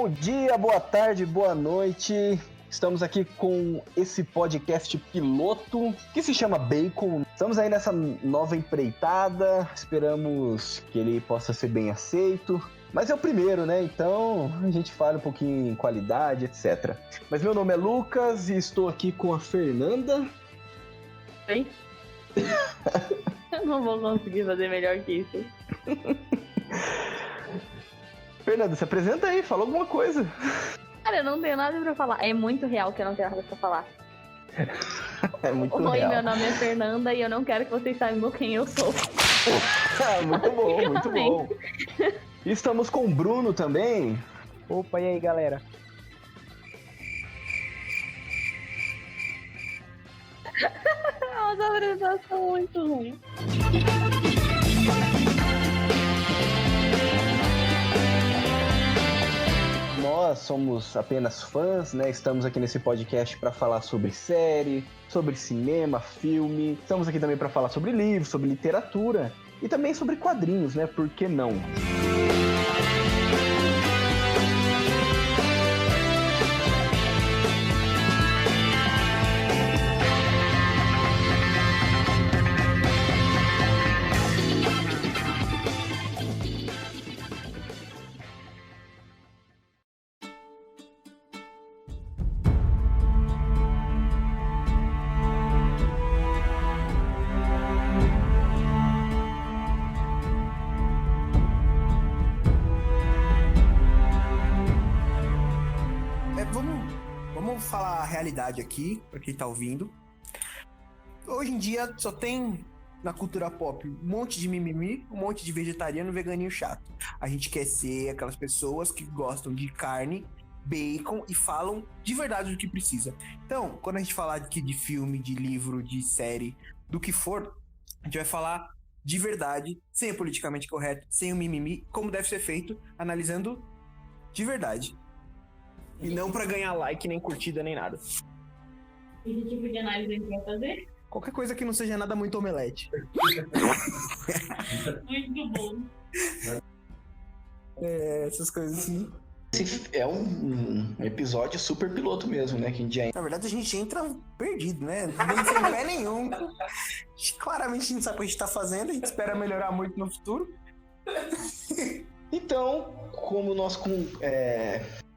Bom dia, boa tarde, boa noite. Estamos aqui com esse podcast piloto que se chama Bacon. Estamos aí nessa nova empreitada, esperamos que ele possa ser bem aceito. Mas é o primeiro, né? Então a gente fala um pouquinho em qualidade, etc. Mas meu nome é Lucas e estou aqui com a Fernanda. Oi? Eu não vou conseguir fazer melhor que isso. Fernanda, se apresenta aí, fala alguma coisa. Cara, eu não tenho nada pra falar. É muito real que eu não tenho nada pra falar. É muito Oi, real. meu nome é Fernanda e eu não quero que vocês saibam quem eu sou. Muito bom, muito bom. E estamos com o Bruno também. Opa, e aí, galera? Nossa, a apresentação muito ruim. Nós somos apenas fãs, né? Estamos aqui nesse podcast para falar sobre série, sobre cinema, filme. Estamos aqui também para falar sobre livros, sobre literatura e também sobre quadrinhos, né? Por que não? Vamos falar a realidade aqui, pra quem tá ouvindo. Hoje em dia só tem na cultura pop um monte de mimimi, um monte de vegetariano, veganinho chato. A gente quer ser aquelas pessoas que gostam de carne, bacon e falam de verdade do que precisa. Então, quando a gente falar aqui de filme, de livro, de série, do que for, a gente vai falar de verdade, sem o politicamente correto, sem o mimimi, como deve ser feito, analisando de verdade. E não pra ganhar like, nem curtida, nem nada. E que tipo de análise a gente vai fazer? Qualquer coisa que não seja nada muito omelete. Muito bom. Essas coisas assim. Esse é um episódio super piloto mesmo, né? Que a gente já... Na verdade, a gente entra perdido, né? Nem sem pé nenhum. Claramente a gente sabe o que a gente tá fazendo, a gente espera melhorar muito no futuro. Então, como nós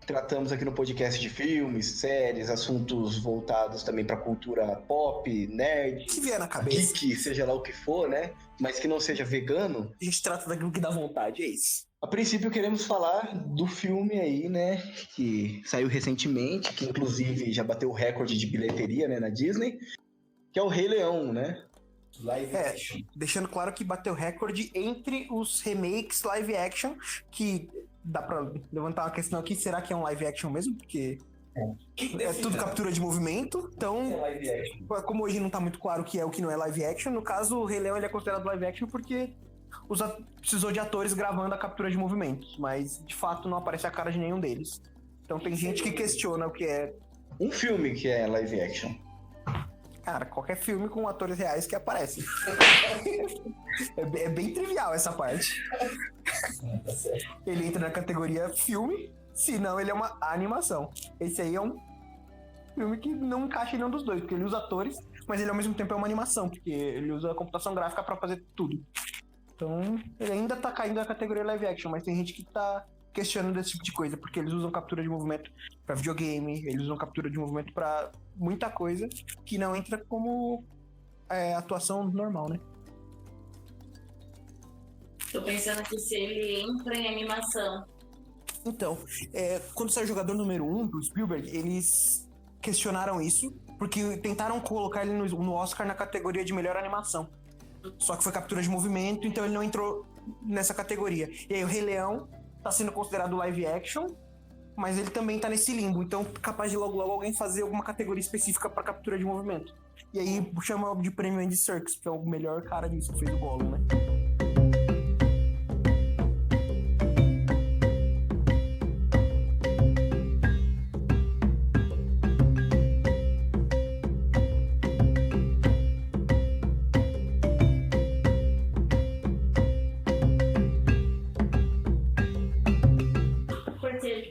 tratamos aqui no podcast de filmes, séries, assuntos voltados também pra cultura pop, nerd, Que vier na cabeça. geek, seja lá o que for, né? Mas que não seja vegano. A gente trata daquilo que dá vontade, é isso. A princípio queremos falar do filme aí, né? Que saiu recentemente, que inclusive já bateu o recorde de bilheteria, né, na Disney, que é o Rei Leão, né? Live action. Deixando claro que bateu recorde entre os remakes live action, que dá pra levantar uma questão aqui, será que é um live action mesmo? Porque é tudo captura de movimento, então, como hoje não tá muito claro o que é o que não é live action, no caso, o Rei Leão ele é considerado live action porque precisou de atores gravando a captura de movimentos, mas de fato não aparece a cara de nenhum deles. Então tem gente que questiona o que é. Um filme que é live action. Cara, qualquer filme com atores reais que aparecem. É bem trivial essa parte. Ele entra na categoria filme, senão ele é uma animação. Esse aí é um filme que não encaixa em nenhum dos dois, porque ele usa atores, mas ele ao mesmo tempo é uma animação, porque ele usa a computação gráfica pra fazer tudo. Então, ele ainda tá caindo na categoria live action, mas tem gente que tá questionando esse tipo de coisa, porque eles usam captura de movimento pra videogame, eles usam captura de movimento pra muita coisa que não entra como atuação normal, né? Tô pensando que se ele entra em animação. Então, quando saiu o jogador número 1 do Spielberg, eles questionaram isso, porque tentaram colocar ele no Oscar na categoria de melhor animação. Só que foi captura de movimento, então ele não entrou nessa categoria. E aí o Rei Leão tá sendo considerado live action, mas ele também tá nesse limbo. Então, capaz de logo alguém fazer alguma categoria específica pra captura de movimento. E aí chama de prêmio Andy Serkis, que é o melhor cara disso, que fez o Gollum, né?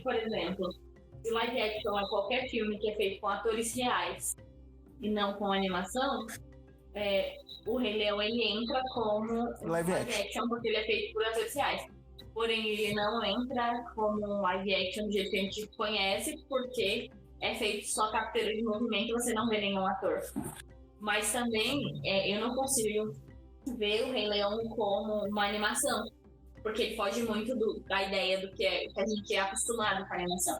Por exemplo, live action é qualquer filme que é feito com atores reais e não com animação, o Rei Leão ele entra como Live action porque ele é feito por atores reais. Porém, ele não entra como live action do jeito que a gente conhece, porque é feito só captura de movimento e você não vê nenhum ator. Mas também, eu não consigo ver o Rei Leão como uma animação, porque ele foge muito da ideia do que a gente é acostumado com a animação.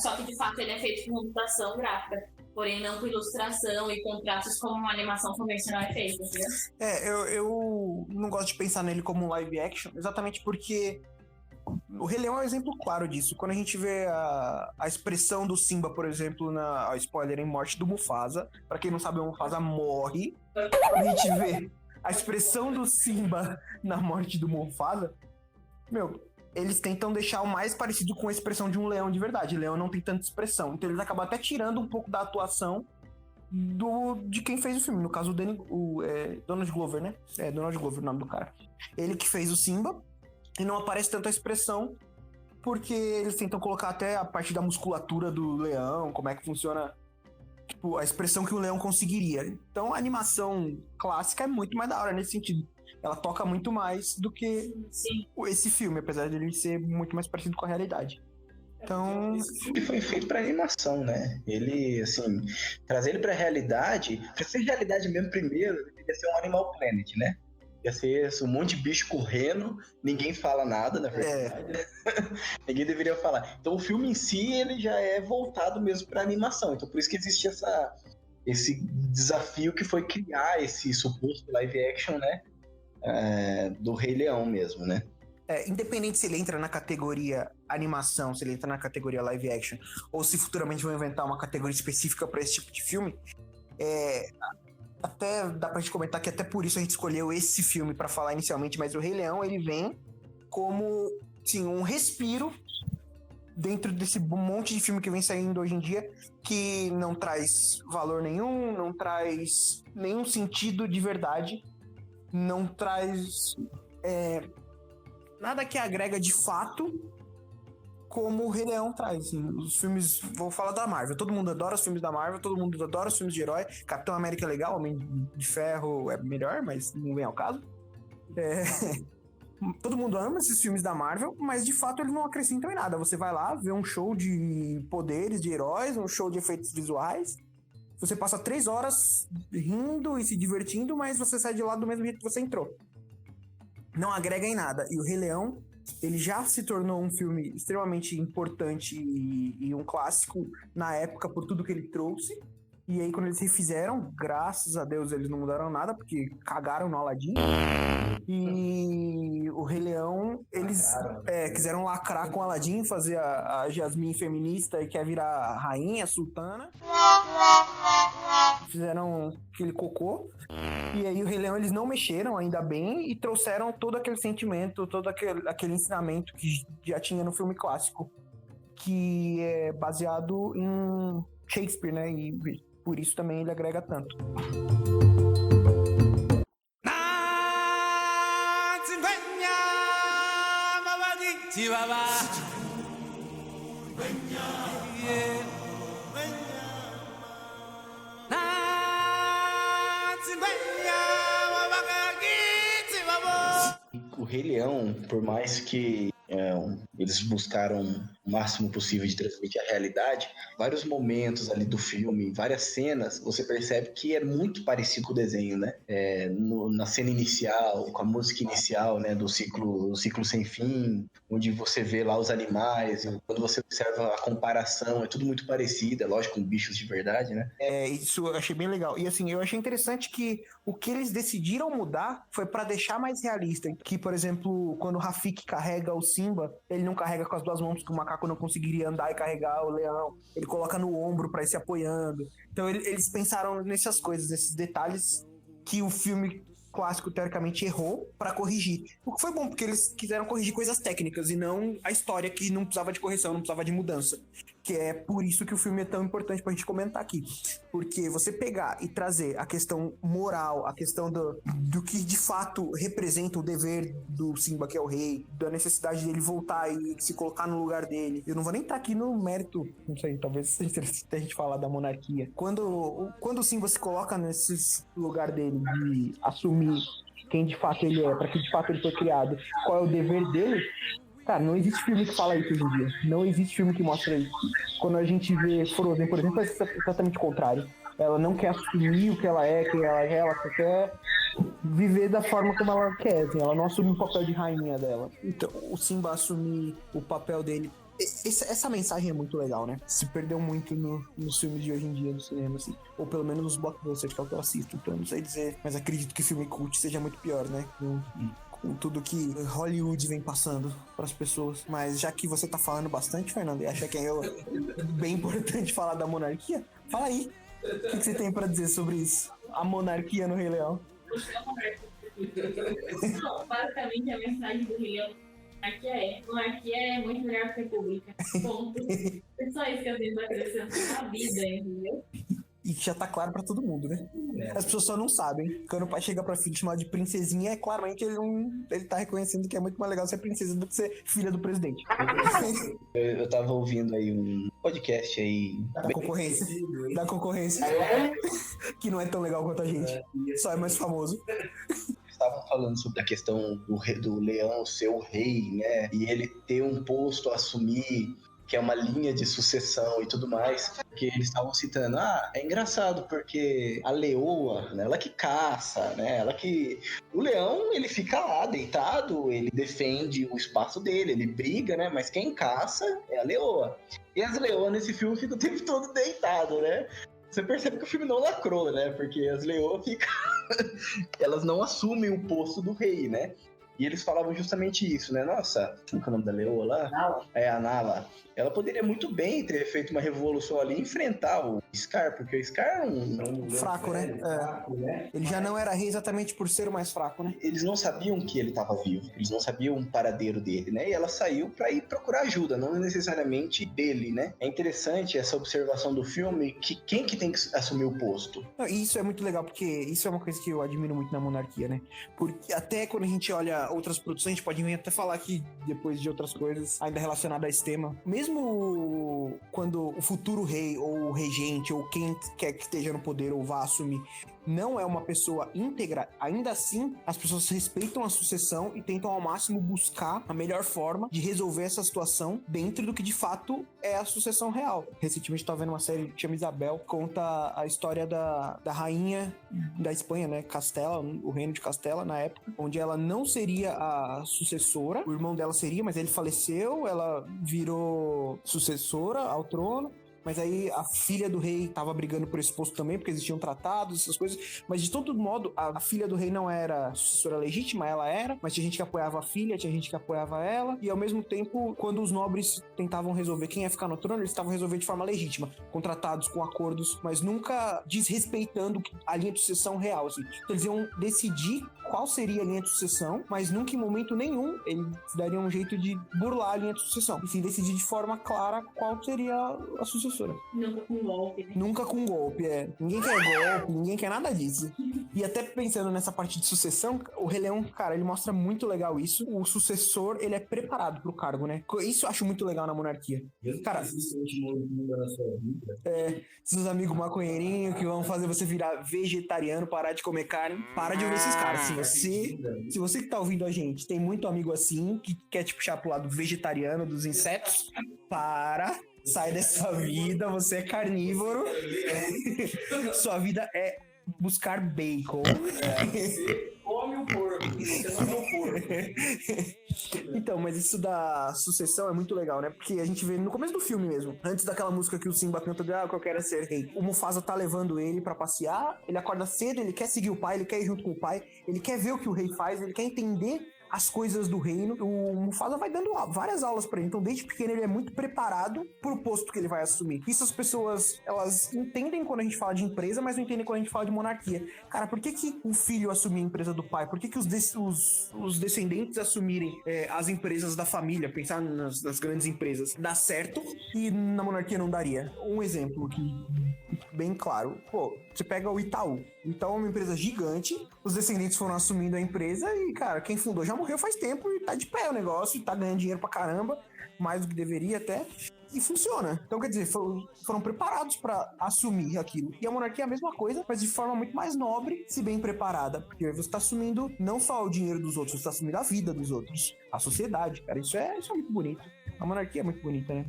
Só que, de fato, ele é feito com computação gráfica, porém não com ilustração e com traços como uma animação convencional é feita, entendeu? Eu não gosto de pensar nele como um live action, exatamente porque o Rei Leão é um exemplo claro disso. Quando a gente vê a expressão do Simba, por exemplo, spoiler em Morte do Mufasa, pra quem não sabe, o Mufasa morre. Quando a gente vê a expressão do Simba na morte do Mufasa, eles tentam deixar o mais parecido com a expressão de um leão de verdade. O leão não tem tanta expressão. Então eles acabam até tirando um pouco da atuação de quem fez o filme. No caso, Donald Glover, né? É Donald Glover o nome do cara. Ele que fez o Simba. E não aparece tanto a expressão, porque eles tentam colocar até a parte da musculatura do leão, como é que funciona, tipo, a expressão que o leão conseguiria. Então a animação clássica é muito mais da hora nesse sentido. Ela toca muito mais do que esse filme, apesar de ele ser muito mais parecido com a realidade. Então... Ele foi feito pra animação, né? Ele, assim, trazer ele pra realidade, pra ser realidade mesmo primeiro, deveria ser um Animal Planet, né? Ia ser um monte de bicho correndo, ninguém fala nada, na verdade. Ninguém deveria falar. Então o filme em si, ele já é voltado mesmo pra animação. Então por isso que existe esse desafio que foi criar esse suposto live action, né? Do Rei Leão mesmo, né? Independente se ele entra na categoria animação, se ele entra na categoria live action, ou se futuramente vão inventar uma categoria específica para esse tipo de filme, até dá pra gente comentar que até por isso a gente escolheu esse filme pra falar inicialmente, mas o Rei Leão, ele vem como, sim, um respiro dentro desse monte de filme que vem saindo hoje em dia, que não traz valor nenhum, não traz nenhum sentido de verdade, não traz nada que agrega de fato como o Rei Leão traz. Assim, os filmes, vou falar da Marvel, todo mundo adora os filmes da Marvel, todo mundo adora os filmes de herói, Capitão América é legal, Homem de Ferro é melhor, mas não vem ao caso. Todo mundo ama esses filmes da Marvel, mas de fato eles não acrescentam em nada. Você vai lá, vê um show de poderes, de heróis, um show de efeitos visuais, você passa 3 horas rindo e se divertindo, mas você sai de lá do mesmo jeito que você entrou. Não agrega em nada. E o Rei Leão, ele já se tornou um filme extremamente importante e um clássico na época por tudo que ele trouxe. E aí, quando eles refizeram, graças a Deus, eles não mudaram nada, porque cagaram no Aladdin. E o Rei Leão, eles quiseram lacrar com o Aladdin, fazer a Jasmine feminista e quer virar a rainha, sultana. Fizeram aquele cocô. E aí o Rei Leão eles não mexeram, ainda bem, e trouxeram todo aquele sentimento, todo aquele ensinamento que já tinha no filme clássico, que é baseado em Shakespeare, né? E por isso também ele agrega tanto. O Rei Leão, por mais que eles buscaram o máximo possível de transmitir a realidade, vários momentos ali do filme, várias cenas, você percebe que é muito parecido com o desenho, né? Na cena inicial, com a música inicial, né, do ciclo sem fim, onde você vê lá os animais, e quando você observa a comparação, é tudo muito parecido, é lógico, com bichos de verdade, né? Isso eu achei bem legal. E assim, eu achei interessante que o que eles decidiram mudar foi pra deixar mais realista. Que, por exemplo, quando o Rafiki carrega o Simba, ele não carrega com as 2 mãos, porque o macaco não conseguiria andar e carregar o leão. Ele coloca no ombro pra ir se apoiando. Então eles pensaram nessas coisas, nesses detalhes que o filme clássico teoricamente errou pra corrigir. O que foi bom, porque eles quiseram corrigir coisas técnicas e não a história que não precisava de correção, não precisava de mudança. Que é por isso que o filme é tão importante pra gente comentar aqui. Porque você pegar e trazer a questão moral, a questão do que de fato representa o dever do Simba, que é o rei, da necessidade dele voltar e se colocar no lugar dele. Eu não vou nem estar aqui no mérito, não sei, talvez seja interessante a gente falar da monarquia. Quando o Simba se coloca nesse lugar dele de assumir quem de fato ele é, para que de fato ele foi criado, qual é o dever dele. Cara, não existe filme que fala isso hoje em dia. Não existe filme que mostra isso. Quando a gente vê Frozen, por exemplo, é exatamente o contrário. Ela não quer assumir o que ela é, quem ela é, ela só quer viver da forma como ela quer. Assim, ela não assume o papel de rainha dela. Então, o Simba assumir o papel dele. Essa mensagem é muito legal, né? Se perdeu muito nos filmes de hoje em dia, no cinema, assim. Ou pelo menos nos blockbusters, que é o que eu assisto. Então, não sei dizer. Mas acredito que filme cult seja muito pior, né? Com tudo que Hollywood vem passando para as pessoas. Mas já que você tá falando bastante, Fernando, e acha que é bem importante falar da monarquia, fala aí. O que você tem para dizer sobre isso? A monarquia no Rei Leão. Não, basicamente a mensagem do Rei Leão monarquia é muito melhor que república. Ponto. É só isso que eu tenho pra acrescentar na vida, entendeu? E que já tá claro pra todo mundo, né? As pessoas só não sabem. Quando o pai chega pra filha e chamar de princesinha, claramente ele tá reconhecendo que é muito mais legal ser princesa do que ser filha do presidente. Eu tava ouvindo aí um podcast aí... Da concorrência. Que não é tão legal quanto a gente. Só é mais famoso. Estavam falando sobre a questão do leão ser o rei, né? E ele ter um posto a assumir, que é uma linha de sucessão e tudo mais, que eles estavam citando, é engraçado, porque a leoa, né, ela que caça, né, o leão, ele fica lá deitado, ele defende o espaço dele, ele briga, né, mas quem caça é a leoa. E as leoas nesse filme ficam o tempo todo deitado, né? Você percebe que o filme não lacrou, né, porque as leoas ficam... elas não assumem o posto do rei, né? E eles falavam justamente isso, né? Nossa, como é o nome da leoa lá? Nala. É, a Nala. Ela poderia muito bem ter feito uma revolução ali e enfrentar o Scar, porque o Scar é um fraco, né? Ele já não era rei exatamente por ser o mais fraco, né? Eles não sabiam que ele estava vivo, eles não sabiam o paradeiro dele, né? E ela saiu para ir procurar ajuda, não necessariamente dele, né? É interessante essa observação do filme, que quem que tem que assumir o posto? Não, e isso é muito legal, porque isso é uma coisa que eu admiro muito na monarquia, né? Porque até quando a gente olha outras produções, a gente pode vir até falar aqui depois de outras coisas ainda relacionadas a esse tema. Mesmo quando o futuro rei ou o regente ou quem quer que esteja no poder ou vá assumir não é uma pessoa íntegra, ainda assim as pessoas respeitam a sucessão e tentam ao máximo buscar a melhor forma de resolver essa situação dentro do que de fato é a sucessão real. Recentemente eu tava vendo uma série que chama Isabel, conta a história da rainha da Espanha, né, Castela, o reino de Castela na época, onde ela não seria a sucessora, o irmão dela seria, mas ele faleceu, ela virou sucessora ao trono. Mas aí a filha do rei tava brigando por esse posto também, porque existiam tratados, essas coisas. Mas de todo modo, a filha do rei não era sucessora legítima, ela era. Mas tinha gente que apoiava a filha, tinha gente que apoiava ela. E ao mesmo tempo, quando os nobres tentavam resolver quem ia ficar no trono, eles estavam resolvendo de forma legítima. Com tratados, com acordos, mas nunca desrespeitando a linha de sucessão real, assim. Então eles iam decidir qual seria a linha de sucessão, mas nunca em momento nenhum eles dariam um jeito de burlar a linha de sucessão. E sim decidir de forma clara qual seria a sucessora. Nunca com golpe, né? Nunca com golpe, é. Ninguém quer golpe, ninguém quer nada disso. E até pensando nessa parte de sucessão, o Rei Leão, cara, ele mostra muito legal isso. O sucessor, ele é preparado pro cargo, né? Isso eu acho muito legal na monarquia. Cara, seus amigos maconheirinhos que vão fazer você virar vegetariano, parar de comer carne, para de ouvir esses caras. Se você que tá ouvindo a gente tem muito amigo assim, que quer te puxar pro lado vegetariano, dos insetos, sai dessa vida, você é carnívoro. Sua vida é buscar bacon. Você come o porco, você não é o porco. Então, mas isso da sucessão é muito legal, né? Porque a gente vê no começo do filme mesmo, antes daquela música que o Simba canta de que eu quero é ser rei. O Mufasa tá levando ele pra passear, ele acorda cedo, ele quer seguir o pai, ele quer ir junto com o pai, ele quer ver o que o rei faz, ele quer entender as coisas do reino. O Mufasa vai dando várias aulas pra ele. Então, desde pequeno, ele é muito preparado pro posto que ele vai assumir. Isso as pessoas, elas entendem quando a gente fala de empresa, mas não entendem quando a gente fala de monarquia. Cara, por que o filho assumir a empresa do pai? Por que os descendentes assumirem as empresas da família? Pensar nas grandes empresas. Dá certo e na monarquia não daria. Um exemplo aqui, bem claro. Pô, você pega o Itaú. O Itaú é uma empresa gigante, os descendentes foram assumindo a empresa e, cara, quem fundou já morreu faz tempo e tá de pé o negócio, tá ganhando dinheiro pra caramba, mais do que deveria até, e funciona. Então, quer dizer, foram preparados pra assumir aquilo. E a monarquia é a mesma coisa, mas de forma muito mais nobre, se bem preparada, porque você tá assumindo não só o dinheiro dos outros, você tá assumindo a vida dos outros, a sociedade, cara. Isso é muito bonito. A monarquia é muito bonita, né?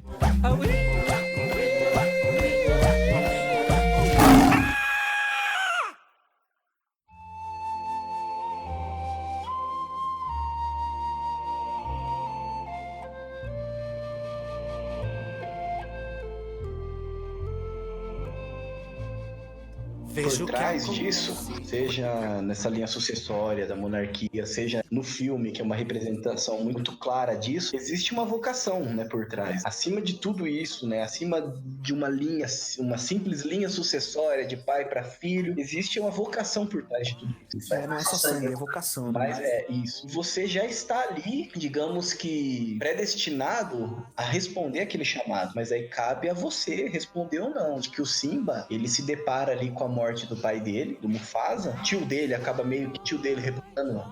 Por trás disso, seja nessa linha sucessória da monarquia, seja no filme, que é uma representação muito clara disso, existe uma vocação, né, por trás. Acima de tudo isso, né, acima de uma linha, uma simples linha sucessória de pai para filho, existe uma vocação por trás de tudo isso. Não é só sangue, é vocação. Mas é isso. Você já está ali, digamos que predestinado a responder aquele chamado, mas aí cabe a você responder ou não. De que o Simba, ele se depara ali com a morte do pai dele, do Mufasa, tio dele acaba meio que revoltando.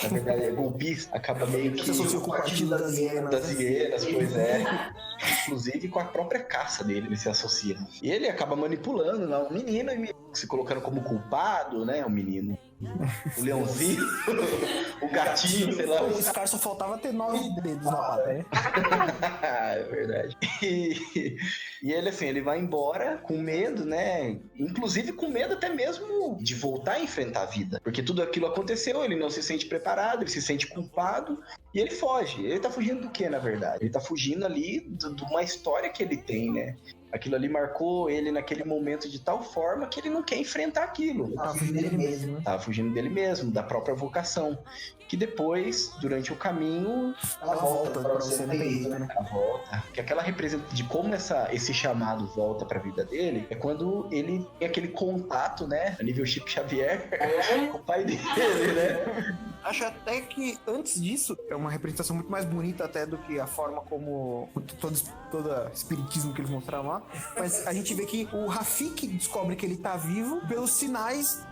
Na verdade, é golpista, acaba meio que... Você associou com o partido das hienas. Das hienas, pois é. Inclusive com a própria caça dele, ele se associa. E ele acaba manipulando, né, o menino, se colocando como culpado, né, o menino. O leãozinho, o gatinho, sei lá. Esse cara só faltava ter 9 dedos na pata, né? É verdade. E ele, assim, ele vai embora com medo, né? Inclusive com medo até mesmo de voltar a enfrentar a vida. Porque tudo aquilo aconteceu, ele não se sente preparado, ele se sente culpado e ele foge. Ele tá fugindo do quê, na verdade? Ele tá fugindo ali de uma história que ele tem, né? Aquilo ali marcou ele naquele momento de tal forma que ele não quer enfrentar aquilo. Ele tava fugindo dele mesmo, né? Tava fugindo dele mesmo, da própria vocação. Que depois, durante o caminho, ela volta pra você não ter né? Ela volta. Que aquela representação de como esse chamado volta pra vida dele é quando ele tem aquele contato, né? A nível Chico Xavier, com o pai dele, né? Acho até que antes disso é uma representação muito mais bonita até do que a forma como todo espiritismo que eles mostraram lá. Mas a gente vê que o Rafiki descobre que ele tá vivo pelos sinais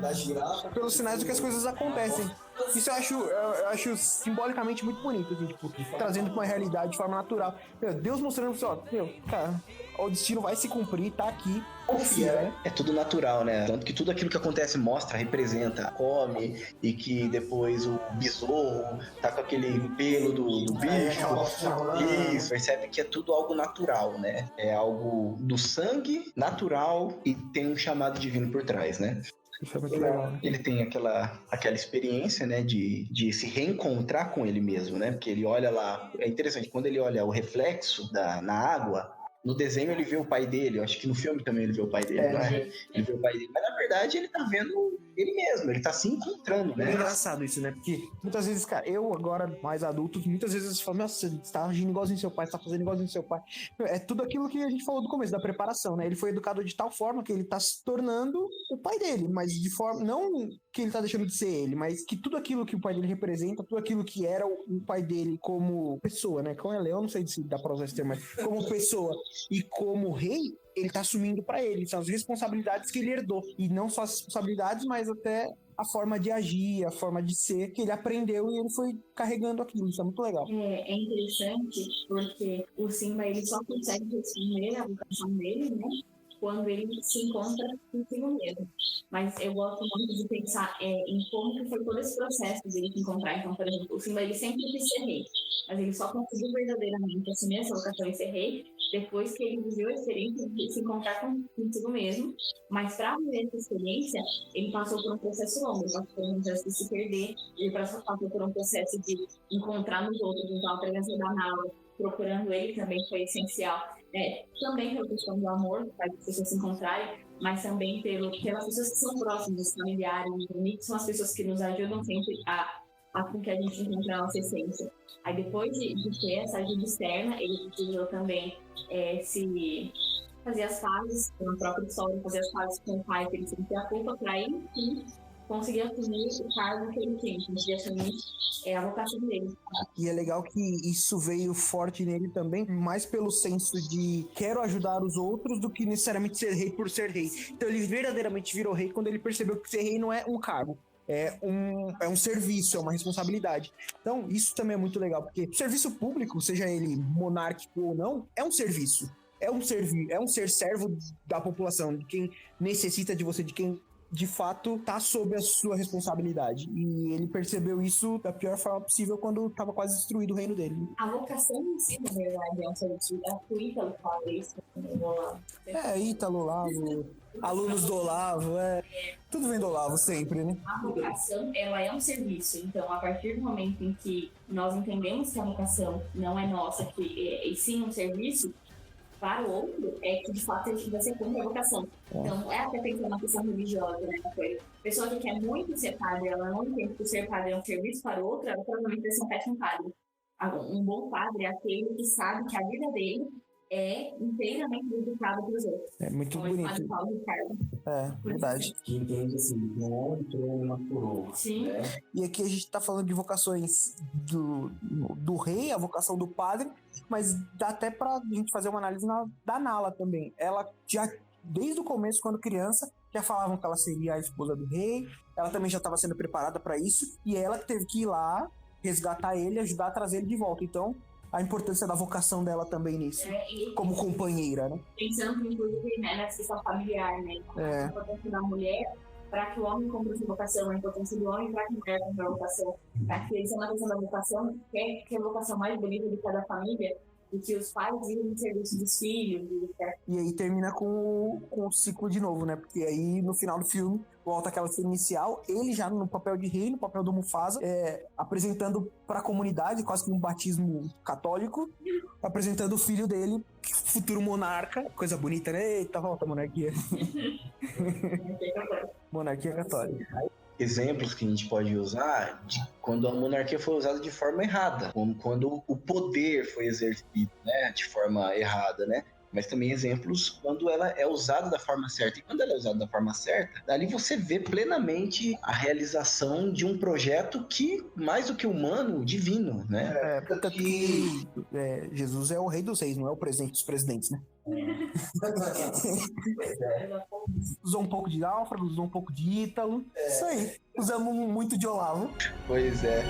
da girafa, pelos sinais do que as coisas acontecem. Isso eu acho simbolicamente muito bonito, assim, tipo, trazendo pra uma realidade de forma natural. Deus mostrando pra você, cara, o destino vai se cumprir, tá aqui, confia, né? É tudo natural, né? Tanto que tudo aquilo que acontece mostra, representa, come, e que depois o besouro tá com aquele pelo do bicho. Isso, percebe que é tudo algo natural, né? É algo do sangue, natural, e tem um chamado divino por trás, né? Isso é muito legal, né? Ele tem aquela experiência, né, de se reencontrar com ele mesmo, né? Porque ele olha lá... É interessante, quando ele olha o reflexo na água, no desenho ele vê o pai dele, eu acho que no filme também ele vê o pai dele, né? Ele vê o pai dele, mas na verdade ele tá vendo ele mesmo, ele tá se encontrando, né? É engraçado isso, né? Porque muitas vezes, cara, eu agora mais adulto, muitas vezes eu falo, nossa, você tá agindo igualzinho seu pai, você tá fazendo igualzinho seu pai. É tudo aquilo que a gente falou do começo, da preparação, né? Ele foi educado de tal forma que ele tá se tornando o pai dele, mas de forma, não que ele tá deixando de ser ele, mas que tudo aquilo que o pai dele representa, tudo aquilo que era o pai dele como pessoa, né? Como é, eu não sei se dá pra usar esse termo, mas como pessoa e como rei, ele tá assumindo pra ele, são as responsabilidades que ele herdou. E não só as responsabilidades, mas até a forma de agir, a forma de ser, que ele aprendeu e ele foi carregando aquilo. Isso é muito legal. É interessante porque o Simba ele só consegue responder a vocação dele, né? Quando ele se encontra consigo mesmo. Mas eu gosto muito de pensar em como que foi todo esse processo de ele se encontrar. Então, por exemplo, o Simba ele sempre quis ser rei, mas ele só conseguiu verdadeiramente assumir essa vocação e ser rei depois que ele viveu a experiência de se encontrar consigo mesmo. Mas para viver essa experiência, ele passou por um processo longo, ele passou por um processo de se perder, ele passou por um processo de encontrar nos outros, então a presença da Nala procurando ele também foi essencial. Também pela questão do amor, para as pessoas se encontrarem, mas também pelas pessoas que são próximas, os familiares, os amigos, são as pessoas que nos ajudam sempre a com que a gente encontra a nossa essência. Aí depois de ter essa ajuda externa, ele precisou também se fazer as pazes com a própria história, fazer as pazes com o pai, que ele sentia a culpa, para aí, enfim, conseguir assumir o cargo que ele tinha, conseguir assumir a vocação dele. E é legal que isso veio forte nele também, mais pelo senso de quero ajudar os outros do que necessariamente ser rei por ser rei. Então ele verdadeiramente virou rei quando ele percebeu que ser rei não é um cargo. É um serviço, é uma responsabilidade. Então, isso também é muito legal, porque o serviço público, seja ele monárquico ou não, é um serviço. É um ser servo da população, de quem necessita de você, de quem de fato tá sob a sua responsabilidade. E ele percebeu isso da pior forma possível quando tava quase destruído o reino dele. A vocação em si, na verdade, é um serviço. O Ítalo fala isso no Olavo. Ítalo, Olavo, alunos do Olavo, tudo vem do Olavo sempre, né? A vocação, ela é um serviço. Então, a partir do momento em que nós entendemos que a vocação não é nossa, e sim um serviço, para o outro, é que de fato você cumpre a vocação. Então, até pensando na questão religiosa, né? A pessoa que quer muito ser padre, ela não entende que ser padre é um serviço para o outro, ela provavelmente vai ser um péssimo padre. Um bom padre é aquele que sabe que a vida dele é inteiramente dedicada para os outros. É muito bonito. Verdade. Que entende assim, não entrou uma coroa. Sim. Né? E aqui a gente tá falando de vocações do rei, a vocação do padre, mas dá até pra gente fazer uma análise da Nala também. Ela já, desde o começo, quando criança, já falavam que ela seria a esposa do rei, ela também já estava sendo preparada para isso, e ela teve que ir lá, resgatar ele, ajudar a trazer ele de volta. Então, a importância da vocação dela também nisso, como companheira, né? Pensando, inclusive, nessa questão familiar, né? A importância da mulher para que o homem cumpra sua vocação, a importância do homem para que a mulher cumpra a vocação. Para que isso é uma questão da vocação, que é a vocação mais bonita de cada família, e que os pais vivem no serviço dos filhos. E aí termina com o ciclo de novo, né? Porque aí, no final do filme, volta aquela cena inicial, ele já no papel de rei, no papel do Mufasa, apresentando pra comunidade, quase que um batismo católico, apresentando o filho dele, futuro monarca. Coisa bonita, né? Eita, volta a monarquia. Monarquia católica. Exemplos que a gente pode usar de quando a monarquia foi usada de forma errada, como quando o poder foi exercido, né, de forma errada, né? Mas também exemplos quando ela é usada da forma certa. E quando ela é usada da forma certa, dali você vê plenamente a realização de um projeto que, mais do que humano, divino, né? Tanto que Jesus é o rei dos reis, não é o presidente dos presidentes, né? Usou um pouco de Náufrago, usou um pouco de Ítalo. Isso aí. Usamos muito de Olavo. Pois é.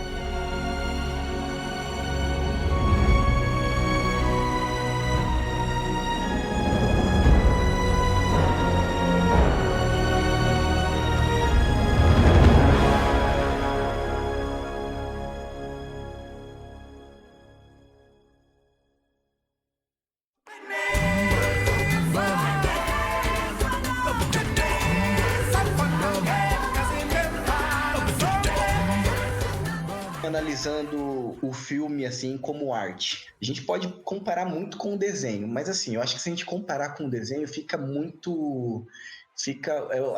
Analisando o filme assim como arte, a gente pode comparar muito com o desenho, mas assim, eu acho que se a gente comparar com o desenho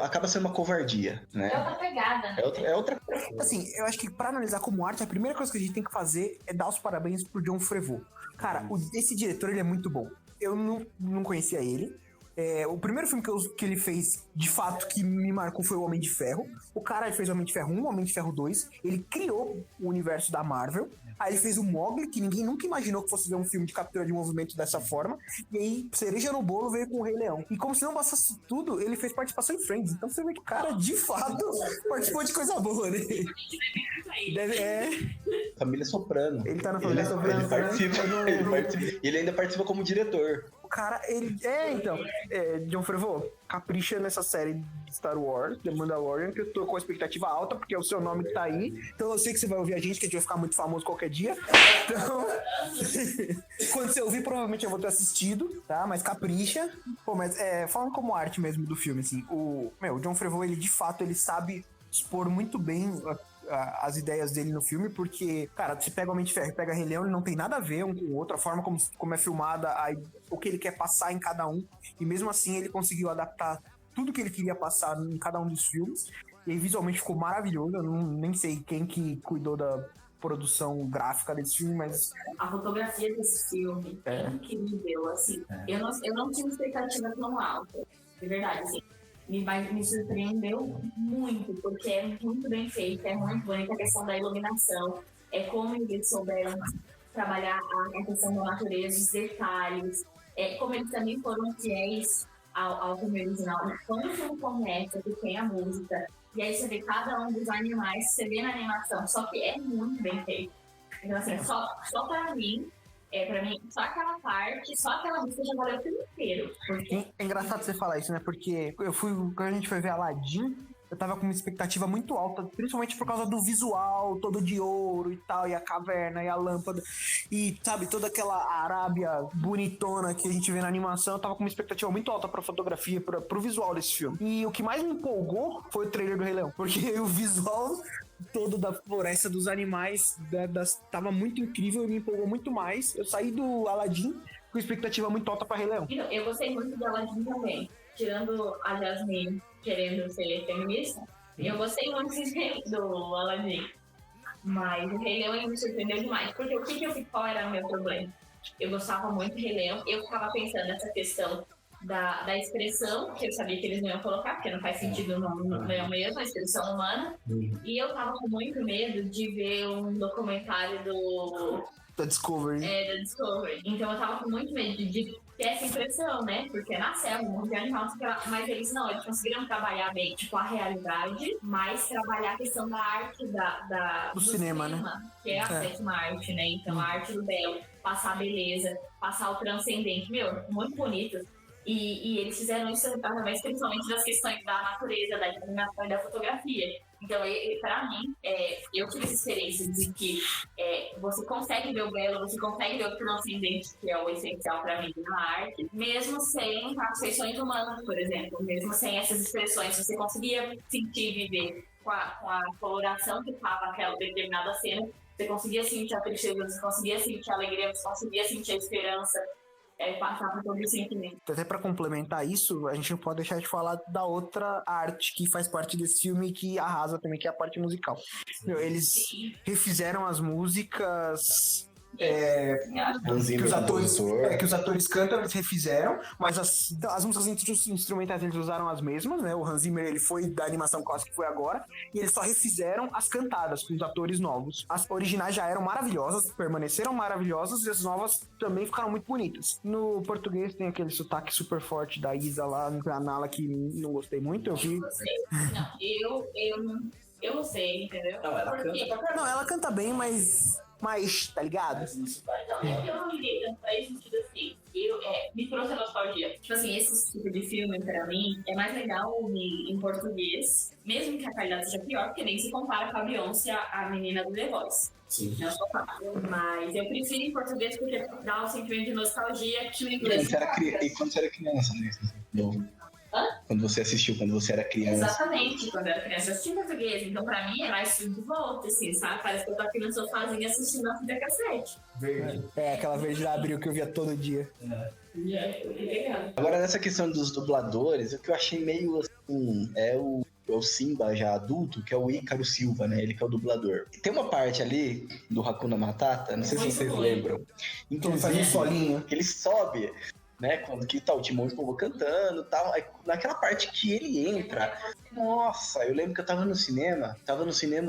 acaba sendo uma covardia, né? É outra pegada, né? É outra coisa. Assim, eu acho que pra analisar como arte, a primeira coisa que a gente tem que fazer é dar os parabéns pro Jon Favreau. Cara, esse diretor, ele é muito bom. Eu não conhecia ele. O primeiro filme que ele fez, de fato, que me marcou foi o Homem de Ferro. O cara ele fez o Homem de Ferro 1, o Homem de Ferro 2. Ele criou o universo da Marvel. Aí ele fez o Mowgli, que ninguém nunca imaginou que fosse ver um filme de captura de movimento dessa forma. E aí, cereja no bolo, veio com o Rei Leão. E como se não bastasse tudo, ele fez participação em Friends. Então você vê que o cara, de fato, participou de coisa boa, né? Família Soprano. Ele tá na Família Soprano. Ele participa. Ele ainda participa como diretor. O cara, Jon Favreau, capricha nessa série de Star Wars, The Mandalorian, que eu tô com a expectativa alta, porque é o seu nome que tá aí. Então eu sei que você vai ouvir a gente, que a gente vai ficar muito famoso qualquer dia. Então, quando você ouvir, provavelmente eu vou ter assistido, tá? Mas capricha. Pô, mas falando como arte mesmo do filme, assim, o Jon Favreau, ele de fato, ele sabe expor muito bem as ideias dele no filme, porque, cara, você pega o Homem de Ferro e pega Rei Leão, ele não tem nada a ver um com o outro, a forma como é filmada, o que ele quer passar em cada um, e mesmo assim ele conseguiu adaptar tudo que ele queria passar em cada um dos filmes. E aí, visualmente ficou maravilhoso. Eu nem sei quem que cuidou da produção gráfica desse filme, mas... A fotografia desse filme é incrível, assim. Eu não tinha expectativa tão alta, de verdade, assim. Me surpreendeu muito, porque é muito bem feito, é muito bonita a questão da iluminação, é como eles souberam trabalhar a questão da natureza, os detalhes, como eles também foram fiéis ao filme original. Quando o filme começa, que tem a música, e aí você vê cada um dos animais, você vê na animação, só que é muito bem feito. Então, assim, só pra mim, só aquela parte, só aquela música já valeu o filme inteiro. Porque... É engraçado você falar isso, né? Porque quando a gente foi ver Aladdin, eu tava com uma expectativa muito alta, principalmente por causa do visual, todo de ouro e tal, e a caverna, e a lâmpada, e, sabe, toda aquela Arábia bonitona que a gente vê na animação. Eu tava com uma expectativa muito alta pra fotografia, pro visual desse filme. E o que mais me empolgou foi o trailer do Rei Leão, porque o visual todo da floresta, dos animais, tava muito incrível e me empolgou muito mais. Eu saí do Aladdin com expectativa muito alta pra Rei Leão. Eu gostei muito do Aladdin também, tirando a Jasmine querendo ser feminista, eu gostei muito do Aladdin, mas o Rei Leão me surpreendeu demais, porque qual era o meu problema? Eu gostava muito do Rei Leão, eu ficava pensando nessa questão da expressão, que eu sabia que eles não iam colocar, porque não faz sentido no leão mesmo, a expressão humana, e eu tava com muito medo de ver um documentário Da Discovery. Da Discovery. Então eu tava com muito medo de ter essa impressão, né? Porque na selva, um monte de animal, mas eles conseguiram trabalhar bem, tipo, a realidade, mas trabalhar a questão da arte do cinema, né? Que é a sétima arte, né? Então a arte do belo, passar a beleza, passar o transcendente, muito bonito. E eles fizeram isso através principalmente das questões da natureza, da iluminação e da fotografia. Então, para mim, eu tive essa experiência de que você consegue ver o belo, você consegue ver o transcendente, que é o essencial para mim na arte, mesmo sem as feições humanas, por exemplo, mesmo sem essas expressões, você conseguia sentir e viver com a coloração que estava naquela determinada cena, você conseguia sentir a tristeza, você conseguia sentir a alegria, você conseguia sentir a esperança. Passar por todo o sentimento. Até pra complementar isso, a gente não pode deixar de falar da outra arte que faz parte desse filme e que arrasa também, que é a parte musical. Eles refizeram as músicas... que os atores cantam, eles refizeram, mas as músicas instrumentais eles usaram as mesmas, né? O Hans Zimmer, ele foi da animação clássica que foi agora, e eles só refizeram as cantadas com os atores novos. As originais já eram maravilhosas, permaneceram maravilhosas, e as novas também ficaram muito bonitas. No português tem aquele sotaque super forte da Isa lá no Nala, que não gostei muito, eu vi. Eu não sei, entendeu? Não, ela canta pra caramba. Não, ela canta bem, mas tá ligado? Eu não liguei tanto pra esse sentido assim. Me trouxe a nostalgia. Tipo assim, esse tipo de filme, pra mim, é mais legal ouvir em português, mesmo que a qualidade seja pior, porque nem se compara com a Beyoncé, a menina do The Voice. Sim. Mas eu prefiro em português porque dá um sentimento de nostalgia que o inglês. E quando você era criança, né? Quando você assistiu, quando você era criança. Exatamente, quando eu era criança eu assisti em português, então pra mim é mais filme de volta, assim, sabe? Parece que eu tô aqui no sofazinho assistindo a fita cassete. Verde. Aquela verde da Abril que eu via todo dia. Agora, nessa questão dos dubladores, o que eu achei meio assim, é o Simba já adulto, que é o Ícaro Silva, né? Ele que é o dublador. Tem uma parte ali do Hakuna Matata, não sei se vocês lembram. Inclusive, faz um solinho. Que ele sobe, né? Quando que tá o Timão e o Pumba cantando e tal. Aí, naquela parte que ele entra, nossa, eu lembro que eu tava no cinema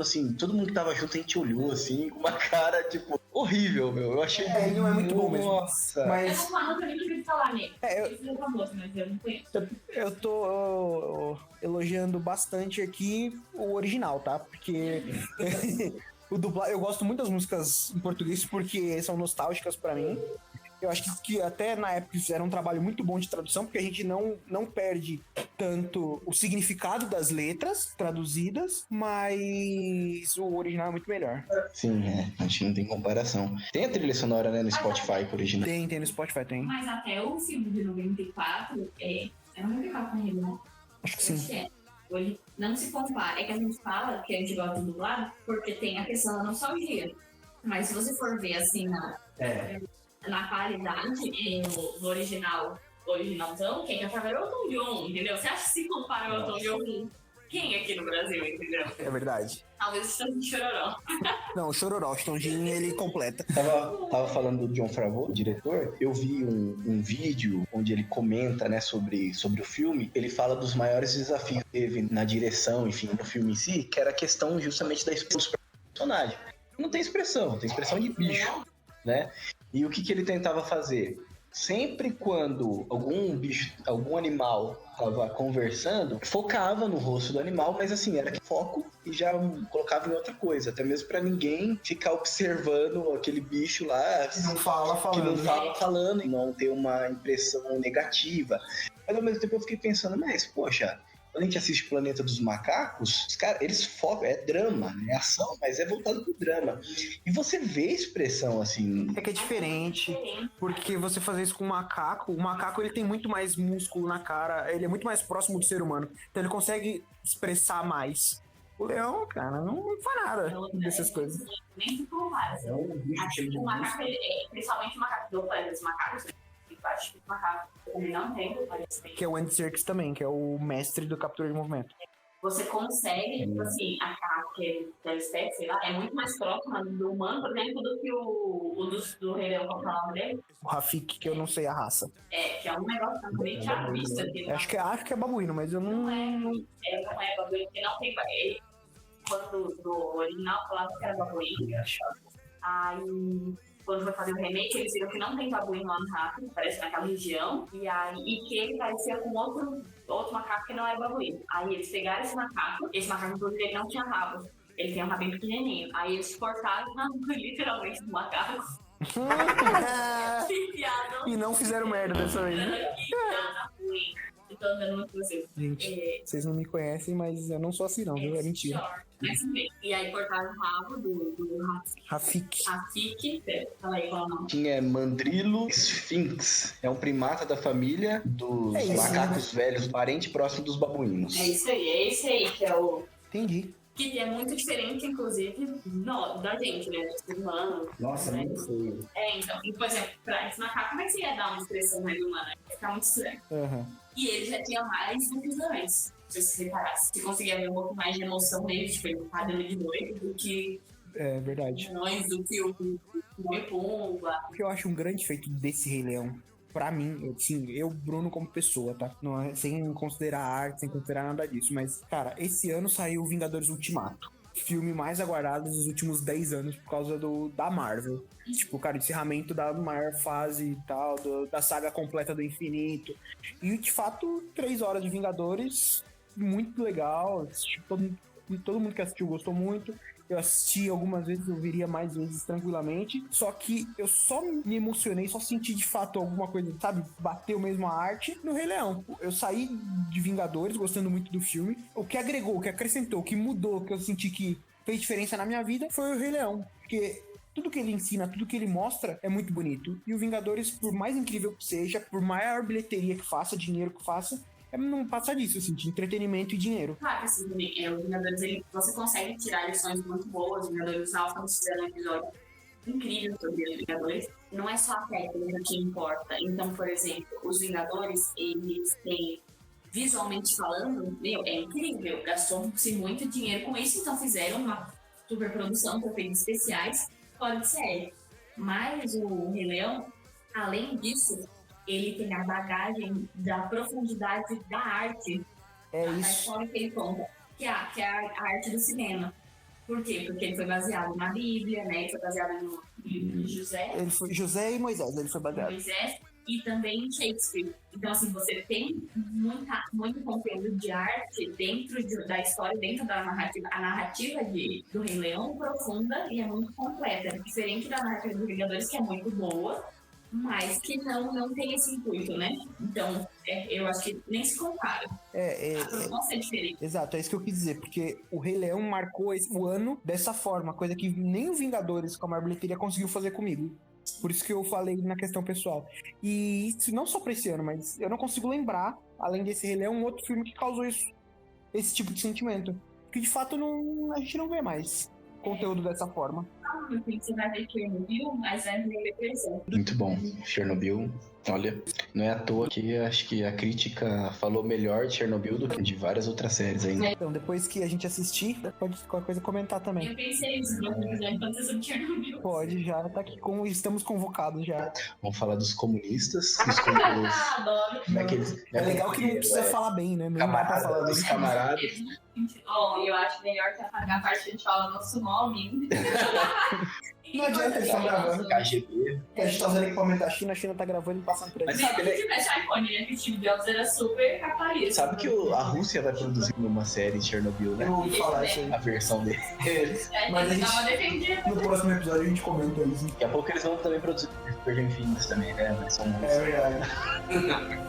assim, todo mundo que tava junto, a gente olhou assim, com uma cara, tipo, horrível, meu. Eu achei ele não é muito bom mesmo. Nossa. Mas Eu nem queria falar nele. Eu famoso, mas eu não conheço. eu tô elogiando bastante aqui o original, tá? Porque eu gosto muito das músicas em português porque são nostálgicas pra mim. Eu acho que até na época fizeram um trabalho muito bom de tradução, porque a gente não perde tanto o significado das letras traduzidas, mas o original é muito melhor. Sim, a gente não tem comparação. Tem a trilha sonora, né, no Spotify original. Tem no Spotify, tem. Mas até o filme de 94 é 94 com ele, né? Acho que sim. Hoje não se compara. É que a gente fala que a gente gosta do dublado porque tem a questão da nostalgia. Mas se você for ver assim na qualidade, no originalzão, quem cantava era o Elton John, entendeu? Você acha que se compara o Elton John Quem aqui no Brasil, entendeu? É verdade. Talvez esteja de Chororó. Não, o Chororó, o Chitãozinho, ele completa. Tava falando do Jon Favreau, o diretor. Eu vi um vídeo onde ele comenta, né, sobre o filme. Ele fala dos maiores desafios que teve na direção, enfim, no filme em si, que era a questão justamente da expressão dos personagens. Não tem expressão de bicho, né? E o que ele tentava fazer? Sempre quando algum bicho, algum animal estava conversando, focava no rosto do animal, mas assim, era foco e já colocava em outra coisa, até mesmo para ninguém ficar observando aquele bicho lá Que não fala falando e não ter uma impressão negativa. Mas ao mesmo tempo eu fiquei pensando, mas poxa, quando a gente assiste Planeta dos Macacos, os caras, eles focam, é drama, é ação, mas é voltado pro drama. E você vê expressão assim. É que é diferente, porque você fazer isso com o macaco ele tem muito mais músculo na cara, ele é muito mais próximo do ser humano, então ele consegue expressar mais. O leão, cara, não faz nada dessas coisas. Nem se compara. É um bicho cheio de O macaco, principalmente o macaco do Planeta dos Macacos, acho que o macaco também não tem, parece bem. Que é o Andy Serkis também, que é o mestre do captura de movimento. Você consegue, tipo assim, a carne da espécie, sei lá, é muito mais próxima do humano, por exemplo, do que o do Rei Leão, qual é o nome dele? O Rafik, que eu não sei a raça. Que é um negócio totalmente à vista. Acho que é babuíno, mas eu não... Não é babuíno, porque não tem... Quando do original falava que era babuíno, eu achava. Aí... Quando foi fazer o remake, eles viram que não tem babuíno lá no rato, parece naquela região, e que ele parecia com outro macaco que não é babuíno. Aí eles pegaram esse macaco inclusive ele não tinha rabo, ele tem um rabinho pequenininho. Aí eles cortaram literalmente do macaco. E não fizeram merda dessa vez. Eu tô andando muito com você. Gente, vocês não me conhecem, mas eu não sou assim não, viu? É mentira. E aí cortaram o rabo do Rafik. Fala aí qual é o nome. Tinha Mandrilo Sphinx. É um primata da família dos macacos velhos, parente próximo dos babuínos. É esse aí que é o... Entendi. Que é muito diferente, inclusive, da gente, né? Dos humanos. Nossa, né? muito feio. Então, e, por exemplo, pra esse macaco, como é que você ia dar uma expressão mais humana? Ia ficar muito estranho. Uhum. E ele já tinha mais do que os anões. Se você reparasse, você conseguia ver um pouco mais de emoção nele, tipo, ele tá dando de noite do que É verdade. anões, do que o Pumba. O que eu acho um grande feito desse Rei Leão, pra mim, assim, eu, Bruno, como pessoa, tá? Não é, sem considerar arte, sem considerar nada disso, mas, cara, esse ano saiu Vingadores Ultimato. Filme mais aguardado dos últimos 10 anos por causa da Marvel. Tipo, cara, o encerramento da maior fase e tal, da saga completa do infinito. E, de fato, 3 horas de Vingadores, muito legal. Todo mundo que assistiu gostou muito. Eu assisti algumas vezes, eu viria mais vezes tranquilamente. Só que eu só me emocionei, só senti de fato alguma coisa, sabe? Bateu mesmo a arte no Rei Leão. Eu saí de Vingadores gostando muito do filme. O que agregou, o que acrescentou, o que mudou, o que eu senti que fez diferença na minha vida foi o Rei Leão. Porque tudo que ele ensina, tudo que ele mostra é muito bonito. E o Vingadores, por mais incrível que seja, por maior bilheteria que faça, dinheiro que faça, não passa disso, assim, de entretenimento e dinheiro. Claro que assim, o Vingadores, você consegue tirar lições muito boas. Os Vingadores Alphas fizeram um episódio incrível sobre os Vingadores. Não é só a técnica que importa. Então, por exemplo, os Vingadores, eles têm, visualmente falando, é incrível. Gastou-se muito dinheiro com isso, então fizeram uma superprodução com efeitos especiais fora de série. Mas o Rei Leão, além disso, ele tem a bagagem da profundidade da arte, da história que ele conta, que é a arte do cinema. Por quê? Porque ele foi baseado na Bíblia, né? Ele foi baseado no livro de José. Ele foi José e Moisés, ele foi baseado. Moisés, e também em Shakespeare. Então, assim, você tem muito conteúdo de arte dentro da história, dentro da narrativa. A narrativa do Rei Leão profunda e é muito completa. Diferente da narrativa dos Vingadores, que é muito boa, mas que não tem esse intuito, né? Então, eu acho que nem se compara. A proposta é diferente. Exato, é isso que eu quis dizer, porque o Rei Leão marcou o ano dessa forma, coisa que nem o Vingadores com a maior bilheteria conseguiu fazer comigo. Por isso que eu falei na questão pessoal. E isso não só pra esse ano, mas eu não consigo lembrar, além desse Rei Leão, um outro filme que causou esse tipo de sentimento. Que de fato a gente não vê mais conteúdo dessa forma. Você vai ver Chernobyl, mas vai ver depressão. Muito bom. Chernobyl, Olha, não é à toa que acho que a crítica falou melhor de Chernobyl do que de várias outras séries ainda. Então, depois que a gente assistir, pode qualquer coisa comentar também. Eu pensei nisso no episódio quando você sobre Chernobyl. Pode, já tá aqui estamos convocados já. Vamos falar dos comunistas, dos comunistas. Adoro. É legal que não precisa falar bem, né? Não dá pra falar bem. Dos camaradas. Eu acho melhor que apagar a parte que a gente fala nosso nome. Não adianta, eles estão gravando. KGB. A gente tá usando equipamento da China, a China tá gravando e passando por Mas aí. sabe, Se tivesse iPhone, né? Que o Steve Jobs era super capaz. Sabe que a Rússia vai produzir uma série de Chernobyl, né? Eu ouvi falar isso aí. A versão dele. Mas a Ele tava gente, defendendo. no próximo episódio a gente comenta isso. Daqui a pouco eles vão também produzir Stranger Things também, né? A versão russa. É verdade.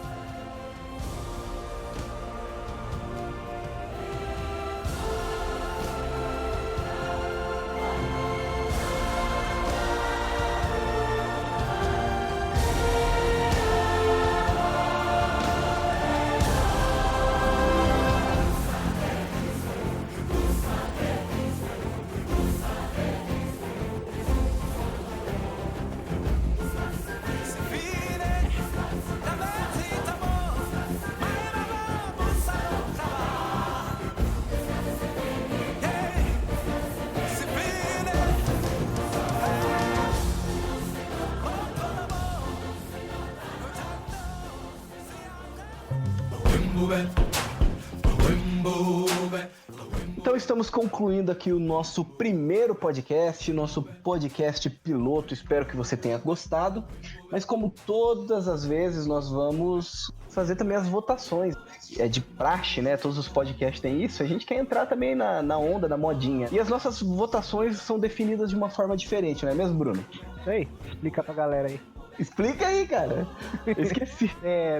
Então estamos concluindo aqui o nosso primeiro podcast, nosso podcast piloto. Espero que você tenha gostado. Mas como todas as vezes, nós vamos fazer também as votações. É de praxe, né? Todos os podcasts têm isso. A gente quer entrar também na onda, na modinha. E as nossas votações são definidas de uma forma diferente, não é mesmo, Bruno? Ei, explica pra galera aí. Explica aí, cara. Eu esqueci.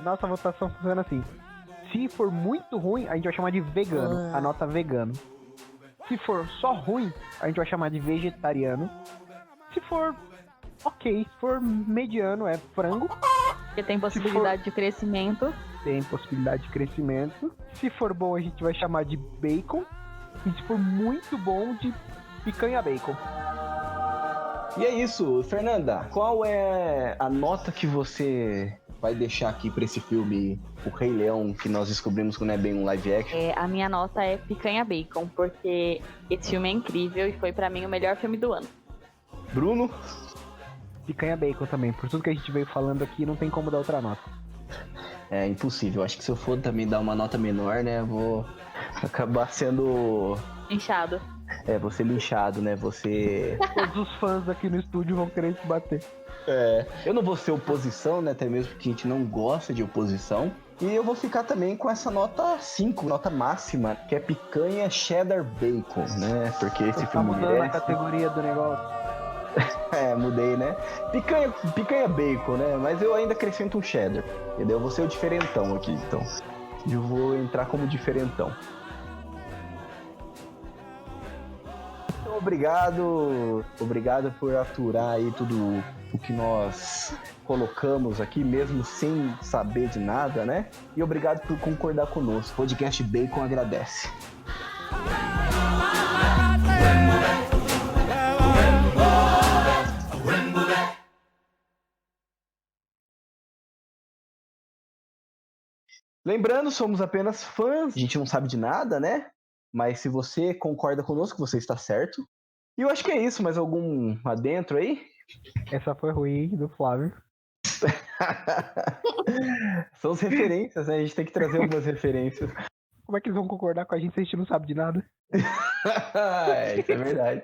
Nossa votação funciona assim. Se for muito ruim, a gente vai chamar de vegano. A nota vegano. Se for só ruim, a gente vai chamar de vegetariano. Se for ok, se for mediano, é frango. Porque tem possibilidade de crescimento. Tem possibilidade de crescimento. Se for bom, a gente vai chamar de bacon. E se for muito bom, de picanha bacon. E é isso, Fernanda. Qual é a nota que você vai deixar aqui pra esse filme, O Rei Leão, que nós descobrimos que não é bem um live action? A minha nota é picanha bacon, porque esse filme é incrível e foi pra mim o melhor filme do ano. Bruno? Picanha bacon também. Por tudo que a gente veio falando aqui, não tem como dar outra nota. É impossível. Acho que se eu for também dar uma nota menor, né, eu vou acabar sendo... Inchado. vou ser linchado, né? Você... Todos os fãs aqui no estúdio vão querer te bater. Eu não vou ser oposição, né? Até mesmo porque a gente não gosta de oposição. E eu vou ficar também com essa nota 5, nota máxima, que é picanha cheddar bacon, né? Porque esse Tá filme mudando a merece. categoria do negócio. Mudei, né? Picanha bacon, né? Mas eu ainda acrescento um cheddar, entendeu? Eu vou ser o diferentão aqui, então. Eu vou entrar como diferentão. Então, obrigado por aturar aí tudo o que nós colocamos aqui, mesmo sem saber de nada, né? E obrigado por concordar conosco. Podcast Bacon agradece. Lembrando, somos apenas fãs, a gente não sabe de nada, né? Mas se você concorda conosco, você está certo. E eu acho que é isso, mais algum adentro aí? Essa foi ruim do Flávio. São as referências, né? A gente tem que trazer algumas referências. Como é que eles vão concordar com a gente se a gente não sabe de nada? Isso é verdade.